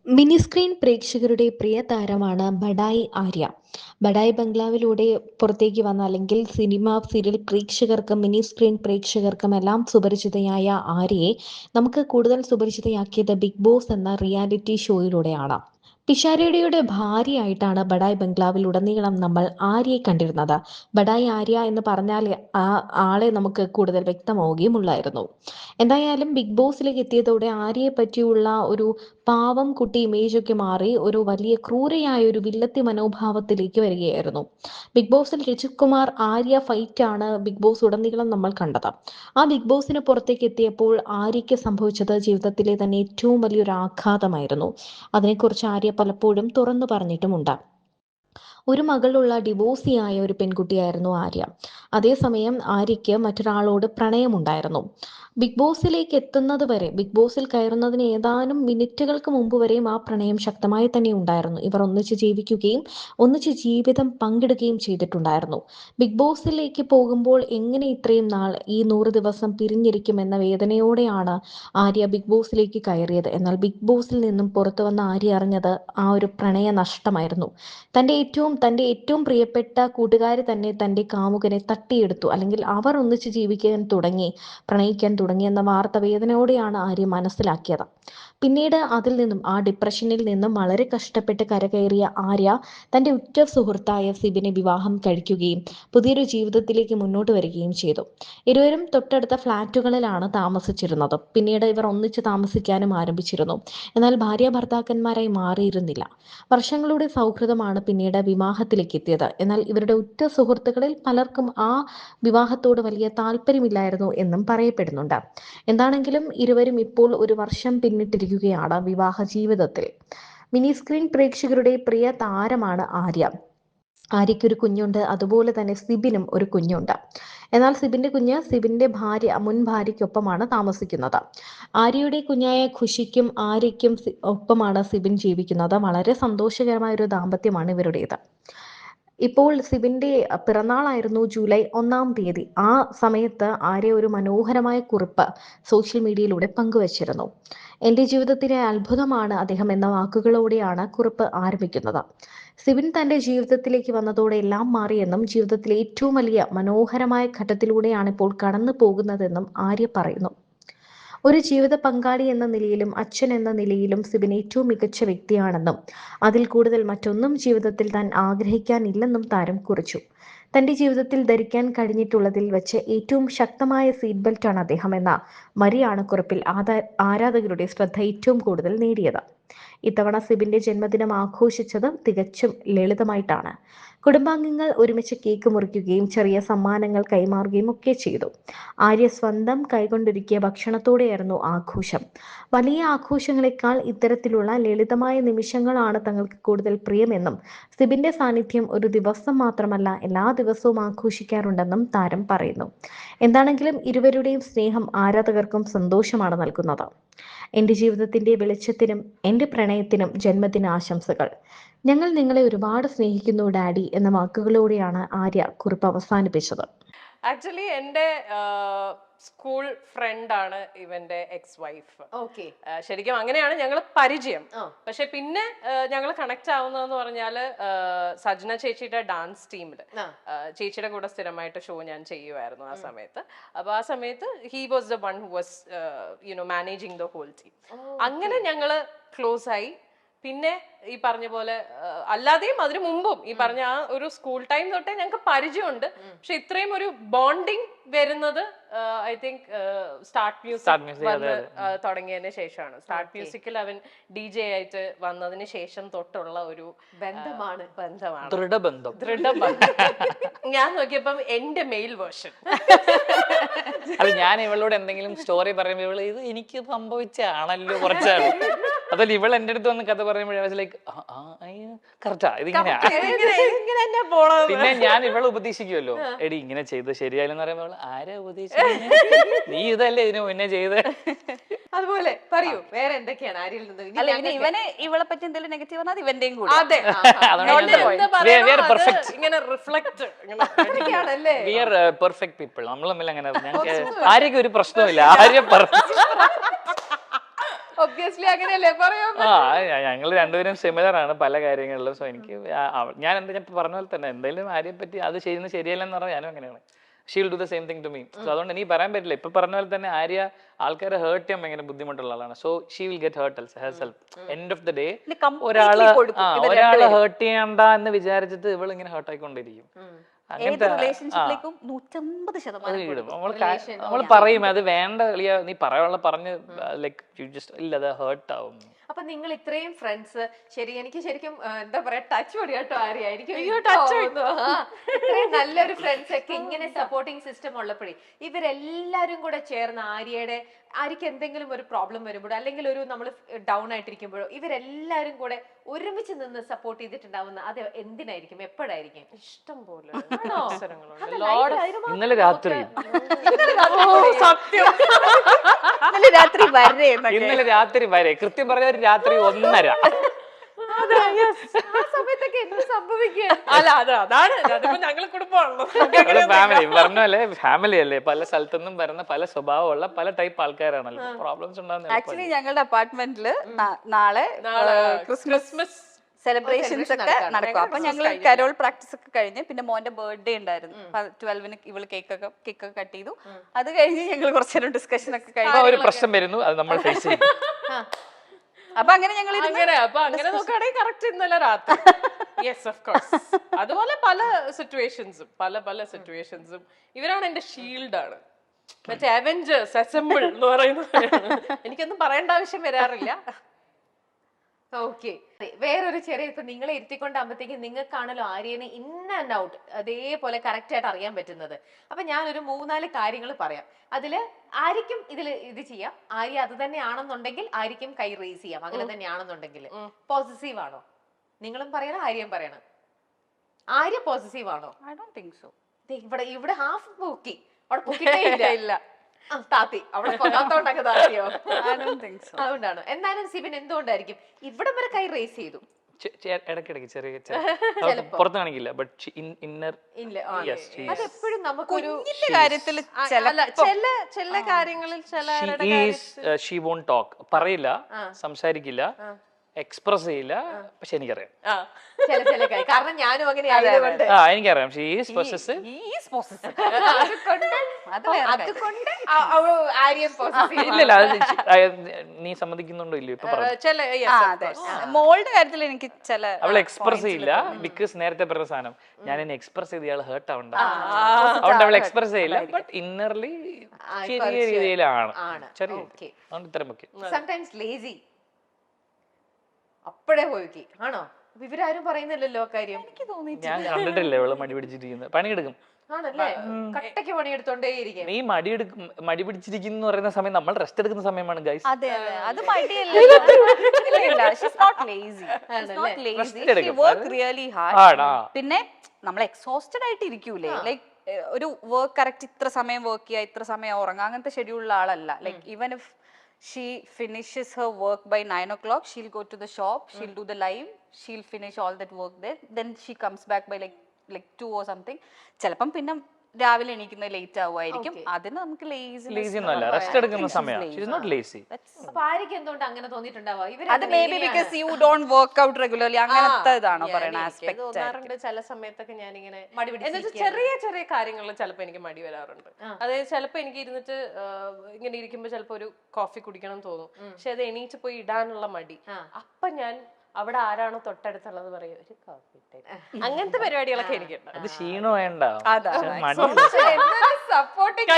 Mini screen പ്രേക്ഷകരുടെ പ്രിയ താരമാണ് ബഡായി ആര്യ. ബഡായി ബംഗ്ലാവിലൂടെ പുറത്തേക്ക് വന്ന അല്ലെങ്കിൽ സിനിമ, സീരിയൽ പ്രേക്ഷകർക്കും മിനി സ്ക്രീൻ പ്രേക്ഷകർക്കും എല്ലാം സുപരിചിതയായ ആര്യയെ നമുക്ക് കൂടുതൽ സുപരിചിതയാക്കിയത് ബിഗ് ബോസ് എന്ന റിയാലിറ്റി ഷോയിലൂടെയാണ്. പിഷാരടിയുടെ ഭാര്യയായിട്ടാണ് ബഡായി ബംഗ്ലാവിലുടനീളം നമ്മൾ ആര്യയെ കണ്ടിരുന്നത്. ബഡായി ആര്യ എന്ന് പറഞ്ഞാൽ ആ ആളെ നമുക്ക് കൂടുതൽ വ്യക്തമാവുകയുമുള്ളായിരുന്നു. എന്തായാലും ബിഗ് ബോസിലേക്ക് എത്തിയതോടെ ആര്യയെ പറ്റിയുള്ള ഒരു പാവം കുട്ടി ഇമേജൊക്കെ മാറി ഒരു വലിയ ക്രൂരയായ ഒരു വില്ലത്തി മനോഭാവത്തിലേക്ക് വരികയായിരുന്നു. ബിഗ് ബോസിൽ രജിത് കുമാർ ആര്യ ഫൈറ്റാണ് ബിഗ് ബോസ് ഉടനീളം നമ്മൾ കണ്ടത്. ആ ബിഗ് ബോസിന് പുറത്തേക്ക് എത്തിയപ്പോൾ ആര്യയ്ക്ക് സംഭവിച്ചത് ജീവിതത്തിലെ തന്നെ ഏറ്റവും വലിയൊരു ആഘാതമായിരുന്നു. അതിനെക്കുറിച്ച് ആര്യ പലപ്പോഴും തുറന്നു പറഞ്ഞിട്ടുമുണ്ട്. ഒരു മകളുള്ള ഡിവോഴ്സിയായ ഒരു പെൺകുട്ടിയായിരുന്നു ആര്യ. അതേസമയം ആര്യയ്ക്ക് മറ്റൊരാളോട് പ്രണയമുണ്ടായിരുന്നു. ബിഗ് ബോസിലേക്ക് എത്തുന്നത് വരെ, ബിഗ് ബോസിൽ കയറുന്നതിന് ഏതാനും മിനിറ്റുകൾക്ക് മുമ്പ് വരെയും ആ പ്രണയം ശക്തമായി തന്നെ ഉണ്ടായിരുന്നു. ഇവർ ഒന്നിച്ച് ജീവിക്കുകയും ഒന്നിച്ച് ജീവിതം പങ്കിടുകയും ചെയ്തിട്ടുണ്ടായിരുന്നു. ബിഗ് ബോസിലേക്ക് പോകുമ്പോൾ എങ്ങനെ ഇത്രയും നാൾ ഈ 100 ദിവസം പിരിഞ്ഞിരിക്കുമെന്ന വേദനയോടെയാണ് ആര്യ ബിഗ് ബോസിലേക്ക് കയറിയത്. എന്നാൽ ബിഗ് ബോസിൽ നിന്നും പുറത്തു വന്ന ആര്യ അറിഞ്ഞത് ആ ഒരു പ്രണയ നഷ്ടമായിരുന്നു. തൻ്റെ ഏറ്റവും പ്രിയപ്പെട്ട കൂട്ടുകാരി തന്നെ തൻ്റെ കാമുകനെ തട്ടിയെടുത്തു, അല്ലെങ്കിൽ അവർ ഒന്നിച്ച് ജീവിക്കാൻ തുടങ്ങി, പ്രണയിക്കാൻ തുടങ്ങി എന്ന വാർത്ത വേദനയോടെയാണ് ആര്യ മനസ്സിലാക്കിയത്. പിന്നീട് അതിൽ നിന്നും, ആ ഡിപ്രഷനിൽ നിന്നും വളരെ കഷ്ടപ്പെട്ട് കരകയറിയ ആര്യ തൻ്റെ ഉറ്റ സുഹൃത്തായ സിബിനെ വിവാഹം കഴിക്കുകയും പുതിയൊരു ജീവിതത്തിലേക്ക് മുന്നോട്ട് വരികയും ചെയ്തു. ഇരുവരും തൊട്ടടുത്ത ഫ്ലാറ്റുകളിലാണ് താമസിച്ചിരുന്നത്. പിന്നീട് ഇവർ ഒന്നിച്ച് താമസിക്കാനും ആരംഭിച്ചിരുന്നു. എന്നാൽ ഭാര്യ ഭർത്താക്കന്മാരായി മാറിയിരുന്നില്ല. വർഷങ്ങളുടെ സൗഹൃദമാണ് പിന്നീട് വിവാഹത്തിലേക്ക് എത്തിയത്. എന്നാൽ ഇവരുടെ ഉറ്റ സുഹൃത്തുക്കളിൽ പലർക്കും ആ വിവാഹത്തോട് വലിയ താല്പര്യമില്ലായിരുന്നു എന്നും പറയപ്പെടുന്നുണ്ട്. എന്താണെങ്കിലും ഇരുവരും ഇപ്പോൾ ഒരു വർഷം പിന്നിട്ടിരിക്കുകയാണ് വിവാഹ ജീവിതത്തിൽ. മിനി സ്ക്രീൻ പ്രേക്ഷകരുടെ പ്രിയ താരമാണ് ആര്യ. ആര്യയ്ക്കൊരു കുഞ്ഞുണ്ട്, അതുപോലെ തന്നെ സിബിനും ഒരു കുഞ്ഞുണ്ട്. എന്നാൽ സിബിന്റെ കുഞ്ഞ് സിബിന്റെ മുൻ ഭാര്യയ്ക്കൊപ്പമാണ് താമസിക്കുന്നത്. ആര്യയുടെ കുഞ്ഞായ ഖുഷിക്കും ആര്യയ്ക്കും ഒപ്പമാണ് സിബിൻ ജീവിക്കുന്നത്. വളരെ സന്തോഷകരമായ ഒരു ദാമ്പത്യമാണ് ഇവരുടേത്. ഇപ്പോൾ സിബിന്റെ പിറന്നാളായിരുന്നു ജൂലൈ 1-ാം തീയതി. ആ സമയത്ത് ആര്യ ഒരു മനോഹരമായ കുറിപ്പ് സോഷ്യൽ മീഡിയയിലൂടെ പങ്കുവച്ചിരുന്നു. എൻ്റെ ജീവിതത്തിലെ അത്ഭുതമാണ് അദ്ദേഹം എന്ന വാക്കുകളോടെയാണ് കുറിപ്പ് ആരംഭിക്കുന്നത്. സിബിൻ തൻ്റെ ജീവിതത്തിലേക്ക് വന്നതോടെ എല്ലാം മാറിയെന്നും ജീവിതത്തിലെ ഏറ്റവും വലിയ മനോഹരമായ ഘട്ടത്തിലൂടെയാണ് ഇപ്പോൾ കടന്നു പോകുന്നതെന്നും ആര്യ പറയുന്നു. ഒരു ജീവിത പങ്കാളി എന്ന നിലയിലും അച്ഛൻ എന്ന നിലയിലും സിബിൻ ഏറ്റവും മികച്ച വ്യക്തിയാണെന്നും അതിൽ കൂടുതൽ മറ്റൊന്നും ജീവിതത്തിൽ താൻ ആഗ്രഹിക്കാനില്ലെന്നും താരം കുറിച്ചു. തന്റെ ജീവിതത്തിൽ ധരിക്കാൻ കഴിഞ്ഞിട്ടുള്ളതിൽ വെച്ച് ഏറ്റവും ശക്തമായ സീറ്റ് ബെൽറ്റാണ് അദ്ദേഹം എന്ന മരിയാണ് കുറിപ്പിൽ ആരാധകരുടെ ശ്രദ്ധ ഏറ്റവും കൂടുതൽ നേടിയത്. ഇത്തവണ സിബിന്റെ ജന്മദിനം ആഘോഷിച്ചത് തികച്ചും ലളിതമായിട്ടാണ്. കുടുംബാംഗങ്ങൾ ഒരുമിച്ച് കേക്ക് മുറിക്കുകയും ചെറിയ സമ്മാനങ്ങൾ കൈമാറുകയും ഒക്കെ ചെയ്തു. ആര്യ സ്വന്തം കൈകൊണ്ടൊരുക്കിയ ഭക്ഷണത്തോടെയായിരുന്നു ആഘോഷം. വലിയ ആഘോഷങ്ങളെക്കാൾ ഇത്തരത്തിലുള്ള ലളിതമായ നിമിഷങ്ങളാണ് തങ്ങൾക്ക് കൂടുതൽ പ്രിയമെന്നും സിബിന്റെ സാന്നിധ്യം ഒരു ദിവസം മാത്രമല്ല എല്ലാ ദിവസവും ആഘോഷിക്കാറുണ്ടെന്നും താരം പറയുന്നു. എന്താണെങ്കിലും ഇരുവരുടെയും സ്നേഹം ആരാധകർക്കും സന്തോഷമാണ് നൽകുന്നത്. എൻ്റെ ജീവിതത്തിൻ്റെ വെളിച്ചത്തിനും എൻ്റെ പ്രണയത്തിനും ജന്മദിനാശംസകൾ. ഞങ്ങൾ നിങ്ങളെ ഒരുപാട് സ്നേഹിക്കുന്നു ഡാഡി എന്ന വാക്കുകളോടെയാണ് ആര്യ കുറിപ്പ് അവസാനിപ്പിച്ചത്. ആക്ച്വലി എൻ്റെ സ്കൂൾ ഫ്രണ്ട് ആണ് ഇവന്റെ എക്സ് വൈഫ്. ഓക്കെ. ശരിക്കും അങ്ങനെയാണ് ഞങ്ങൾ പരിചയം. പക്ഷെ പിന്നെ ഞങ്ങൾ കണക്ട് ആവുന്നതെന്ന് പറഞ്ഞാല് സജ്ന ചേച്ചിയുടെ ഡാൻസ് ടീമിൽ ചേച്ചിയുടെ കൂടെ സ്ഥിരമായിട്ട് ഷോ ഞാൻ ചെയ്യുമായിരുന്നു ആ സമയത്ത്. അപ്പൊ ആ സമയത്ത് he was the one who was managing the whole team. അങ്ങനെ ഞങ്ങള് ക്ലോസ് ആയി. പിന്നെ ഈ പറഞ്ഞ പോലെ അല്ലാതെയും അതിനു മുമ്പും ഈ പറഞ്ഞ ആ ഒരു സ്കൂൾ ടൈം തൊട്ടേ ഞങ്ങൾക്ക് പരിചയമുണ്ട്. പക്ഷെ ഇത്രയും ഒരു ബോണ്ടിങ് വരുന്നത് ഐ തിങ്ക് സ്റ്റാർട്ട് മ്യൂസിക് വന്ന് തുടങ്ങിയതിന് ശേഷമാണ്. സ്റ്റാർട്ട് മ്യൂസിക്കിൽ അവൻ DJ ആയിട്ട് വന്നതിന് ശേഷം തൊട്ടുള്ള ഒരു ബന്ധമാണ്. ദൃഢബന്ധം. ഞാൻ നോക്കിയപ്പം എന്റെ മെയിൽ വേർഷൻ. അത് ഞാൻ ഇവളോട് എന്തെങ്കിലും സ്റ്റോറി പറയുമ്പോൾ ഇവള് ഇത് എനിക്ക് സംഭവിച്ചാണല്ലോ കുറച്ചാണ്. അതല്ല ഇവൾ എന്റെ അടുത്ത് വന്ന് കഥ പറയുമ്പോഴേ ലൈക്ക് കറക്റ്റാ ഇതിങ്ങനെയാ. പിന്നെ ഞാൻ ഇവളെ ഉപദേശിക്കുമല്ലോ, എടി ഇങ്ങനെ ചെയ്ത് ശരിയായില്ലെന്ന് പറയുമ്പോൾ ആരാ ഉപദേശിക്കുന്നത്, നീ ഇതല്ലേ ഇതിന് മുന്നേ ചെയ്ത്. അതുപോലെ പറയൂ വേറെ എന്തൊക്കെയാണ് ആരിൽ നിന്ന് ഇവനെ ഇവളെ പറ്റി എന്തെങ്കിലും നെഗറ്റീവ് പറഞ്ഞാൽ ഇവന്റെയും കൂടെ. അതെ, പെർഫെക്റ്റ് പീപ്പിൾ. നമ്മൾ തമ്മിൽ അങ്ങനെ ആര്യക്ക് ഒരു പ്രശ്നമില്ല. ആര്യ ഒബ്വിയസ്ലി അങ്ങനെയല്ലേ പറയാ. ഞങ്ങൾ രണ്ടുപേരും സിമിലർ ആണ് പല കാര്യങ്ങളിലും. സോ എനിക്ക് ഞാൻ പറഞ്ഞ പോലെ തന്നെ എന്തെങ്കിലും ആരെയെ പറ്റി അത് ചെയ്യുന്നത് ശരിയല്ലെന്ന് പറഞ്ഞാൽ ഞാനും അങ്ങനെയാണ്. She will do the same thing to me. So അതുകൊണ്ട് എനിക്ക് പറയാൻ പറ്റില്ല. ഇപ്പൊ പറഞ്ഞ പോലെ തന്നെ ആര്യ ആൾക്കാരെ ഹേർട്ട് ചെയ്യാൻ ഭയങ്കര ബുദ്ധിമുട്ടുള്ള ആളാണ്. So she will get hurt herself. End of the day ഒരാള് ഹേർട്ട് ചെയ്യണ്ട എന്ന് വിചാരിച്ചിട്ട് ഇവൾ ഇങ്ങനെ ഹേർട്ട് ആയിക്കൊണ്ടിരിക്കും. അങ്ങനത്തെ നമ്മൾ പറയും അത് വേണ്ട നീ പറയാനുള്ള പറഞ്ഞ് ലൈക്ക് യു ജസ്റ്റ് ഇല്ല അത് ഹേർട്ട് ആവും. അപ്പൊ നിങ്ങൾ ഇത്രയും ഫ്രണ്ട്സ്, ശരി എനിക്ക് ശരിക്കും എന്താ പറയാ ടച്ച് പൊടി കേട്ടോ ആര്യായിരിക്കും. ഇത്രയും നല്ലൊരു ഫ്രണ്ട്സ് ഒക്കെ ഇങ്ങനെ സപ്പോർട്ടിങ് സിസ്റ്റം ഉള്ളപ്പോഴേ ഇവരെല്ലാരും കൂടെ ചേർന്ന് ആര്യക്ക് എന്തെങ്കിലും ഒരു പ്രോബ്ലം വരുമ്പോഴോ അല്ലെങ്കിൽ ഒരു നമ്മൾ ഡൗൺ ആയിട്ടിരിക്കുമ്പോഴോ ഇവരെല്ലാരും കൂടെ ഒരുമിച്ച് നിന്ന് സപ്പോർട്ട് ചെയ്തിട്ടുണ്ടാവുന്ന അത് എന്തിനായിരിക്കും, എപ്പോഴായിരിക്കും? ഇഷ്ടം പോലെ ഇന്നലെ രാത്രി ഇന്നലെ രാത്രി വരെ കൃത്യം പറഞ്ഞ ഒരു രാത്രി 1:30 ആ സമയത്തൊക്കെ എന്ത് സംഭവിക്കുക? അല്ല അതാണ് ഞങ്ങള് കുടുംബമാണല്ലോ. ഫാമിലി പറഞ്ഞല്ലേ, ഫാമിലി അല്ലേ, പല സ്ഥലത്തുനിന്നും വരുന്ന പല സ്വഭാവമുള്ള പല ടൈപ്പ് ആൾക്കാരാണല്ലോ. പ്രോബ്ലംസ് ഉണ്ടാകുന്ന ആക്ച്വലി ഞങ്ങളുടെ അപ്പാർട്ട്മെന്റില് നാളെ ക്രിസ്മസ് സെലിബ്രേഷൻസ് ഒക്കെ നടക്കും. അപ്പൊ ഞങ്ങൾ കരോൾ പ്രാക്ടീസ് ഒക്കെ കഴിഞ്ഞ് പിന്നെ മോന്റെ ബർത്ത്ഡേ ഉണ്ടായിരുന്നു. 12-ന് ഇവള് കേക്കൊക്കെ കട്ട് ചെയ്തു. അത് കഴിഞ്ഞ് ഞങ്ങൾ കുറച്ചു നേരം ഡിസ്കഷൻ ഒക്കെ കഴിഞ്ഞു. ഒരു പ്രശ്നം വരുന്നു, അത് നമ്മൾ ഫേസ് ചെയ്യും. അപ്പൊ അങ്ങനെ ഞങ്ങൾ അങ്ങനെ നോക്കുകയാണെങ്കിൽ കറക്റ്റ് ഇന്നലെ രാത്രി. Yes of course. അതുപോലെ പല സിറ്റുവേഷൻസും ഇവരാണ് എന്റെ ഷീൽഡാണ്. മറ്റേ അവെഞ്ചേഴ്സ് അസംബിൾ എന്ന് പറയുന്നത് എനിക്കൊന്നും പറയേണ്ട ആവശ്യം വരാറില്ല. ഓക്കെ, വേറൊരു ചെറിയ ഇപ്പൊ നിങ്ങളെ ഇരുത്തിക്കൊണ്ടാകുമ്പോഴത്തേക്കും നിങ്ങൾക്കാണല്ലോ ആര്യനെ ഇൻ ആൻഡ് ഔട്ട് അതേപോലെ കറക്റ്റ് ആയിട്ട് അറിയാൻ പറ്റുന്നത്. അപ്പൊ ഞാനൊരു 3-4 കാര്യങ്ങൾ പറയാം. അതില് ആര്യക്കും ഇത് ചെയ്യാം. ആര്യ അത് തന്നെയാണെന്നുണ്ടെങ്കിൽ ആര്യക്കും കൈ റേസ് ചെയ്യാം. അങ്ങനെ തന്നെയാണെന്നുണ്ടെങ്കിൽ പോസിറ്റീവ് ആണോ? നിങ്ങളും പറയണം, ആര്യം പറയണം. ആര്യ പോസിറ്റീവ് ആണോ? I don't think so. ഇവിടെ ഹാഫ് പൊക്കി, അവിടെ പൊക്കിട്ടേ ഇല്ല. താത്തി അവിടെ പൊക്കാത്തോണ്ടൊക്കെ താത്തിയോ? അതുകൊണ്ടാണ്. എന്നാലും സിബിൻ എന്തുകൊണ്ടായിരിക്കും ഇവിടെ വരെ കൈ റേസ് ചെയ്തു? ഇടയ്ക്കിടയ്ക്ക് ചെറിയ പുറത്ത് കാണിക്കില്ല, ബട്ട് ഇന്നർ അതെപ്പോഴും നമുക്കൊരു കാര്യത്തിൽ ചില കാര്യങ്ങളിൽ ഷീ വോണ്ട് ടോക്ക്, പറയില്ല, സംസാരിക്കില്ല, എക്സ്പ്രസ് ചെയ്യില്ല. പക്ഷെ എനിക്കറിയാം, കാരണം ഞാനും അങ്ങനെ ആയതുകൊണ്ട് എനിക്കറിയാം ഷീ ഈസ് പൊസസീവ്. ഇല്ലല്ല, നീ സമ്മതിക്കുന്നുണ്ടോ ഇല്ലയോ ഇപ്പൊ പറഞ്ഞു. മോളുടെ കാര്യത്തിൽ എനിക്ക് അവൾ എക്സ്പ്രസ് ചെയ്യില്ല. ബിക്കോസ് നേരത്തെ പറഞ്ഞ സാധനം ഞാൻ എന്നെ എക്സ്പ്രസ് ചെയ്ത് ഇയാൾ ഹേർട്ട് ആവണ്ട, അതുകൊണ്ട് അവൾ എക്സ്പ്രസ് ചെയ്യില്ല. ബട്ട് ഇന്നർലി ചെറിയ രീതിയിലാണ്, ചെറിയ ഇത്തരം ഒക്കെ. സംടൈംസ് ലേസി അപ്പഴേ പോയി ആണോ? ഇവരാരും പറയുന്നില്ലല്ലോ കാര്യം. ഞാൻ കണ്ടിട്ടില്ല ഇവള് മടി പിടിച്ചിരിക്കുന്നത്. പണിയെടുക്കും ആണല്ലേ, കട്ടയ്ക്ക് പണിയെടുത്തോണ്ടേയിരിക്കും. നീ മടി പിടിച്ചിരിക്കുന്നു പറയുന്ന സമയം നമ്മൾ റെസ്റ്റ് എടുക്കുന്ന സമയമാണ് ഗൈസ്. അതെ അത് മടിയല്ല. പിന്നെ നമ്മൾ എക്സോസ്റ്റഡ് ആയിട്ട് ഇരിക്കൂലേ, ലൈക്ക് ഒരു വർക്ക് കറക്റ്റ് ഇത്ര സമയം വർക്ക് ചെയ്യുക, ഇത്ര സമയം ഉറങ്ങുക, അങ്ങനത്തെ ഷെഡ്യൂളുള്ള ആളല്ല. Like even if she finishes her work by 9 o'clock, she'll go to the shop, she'll do the live, she'll finish all that work there, then she comes back by like 2 or something. ചിലപ്പം പിന്നെ രാവിലെ എണീക്കുന്നത് late ആവുമായിരിക്കും. അതിന് നമുക്ക് lazy ഒന്നുമല്ല, rest എടുക്കുന്ന സമയമാണ്. She is not lazy. അപ്പോൾ ആര്യക്ക് എന്തുകൊണ്ട് അങ്ങനെ തോന്നിയിട്ടുണ്ടാവുക? അത് maybe because you don't work out regularly, അങ്ങനത്തെ ഇതാണോ പറയുന്ന ആസ്പെക്ട്? തോന്നാറുണ്ട് ചില സമയത്തൊക്കെ ഞാനിങ്ങനെ ചെറിയ ചെറിയ കാര്യങ്ങളിൽ ചിലപ്പോൾ എനിക്ക് മടി വരാറുണ്ട്. അതായത് ചിലപ്പോൾ എനിക്ക് ഇരുന്നിട്ട് ഇങ്ങനെ ഇരിക്കുമ്പോൾ ചിലപ്പോൾ ഒരു കോഫി കുടിക്കണം തോന്നും, പക്ഷെ അത് എണീറ്റ് പോയി ഇടാനുള്ള മടി. അപ്പൊ ഞാൻ അവിടെ ആരാണോ തൊട്ടടുത്തുള്ളത് പറയും ഒരു കോഫി, അങ്ങനത്തെ പരിപാടികളൊക്കെ എനിക്കുണ്ട്. അത് ക്ഷീണം വേണ്ട, സപ്പോർട്ടിങ്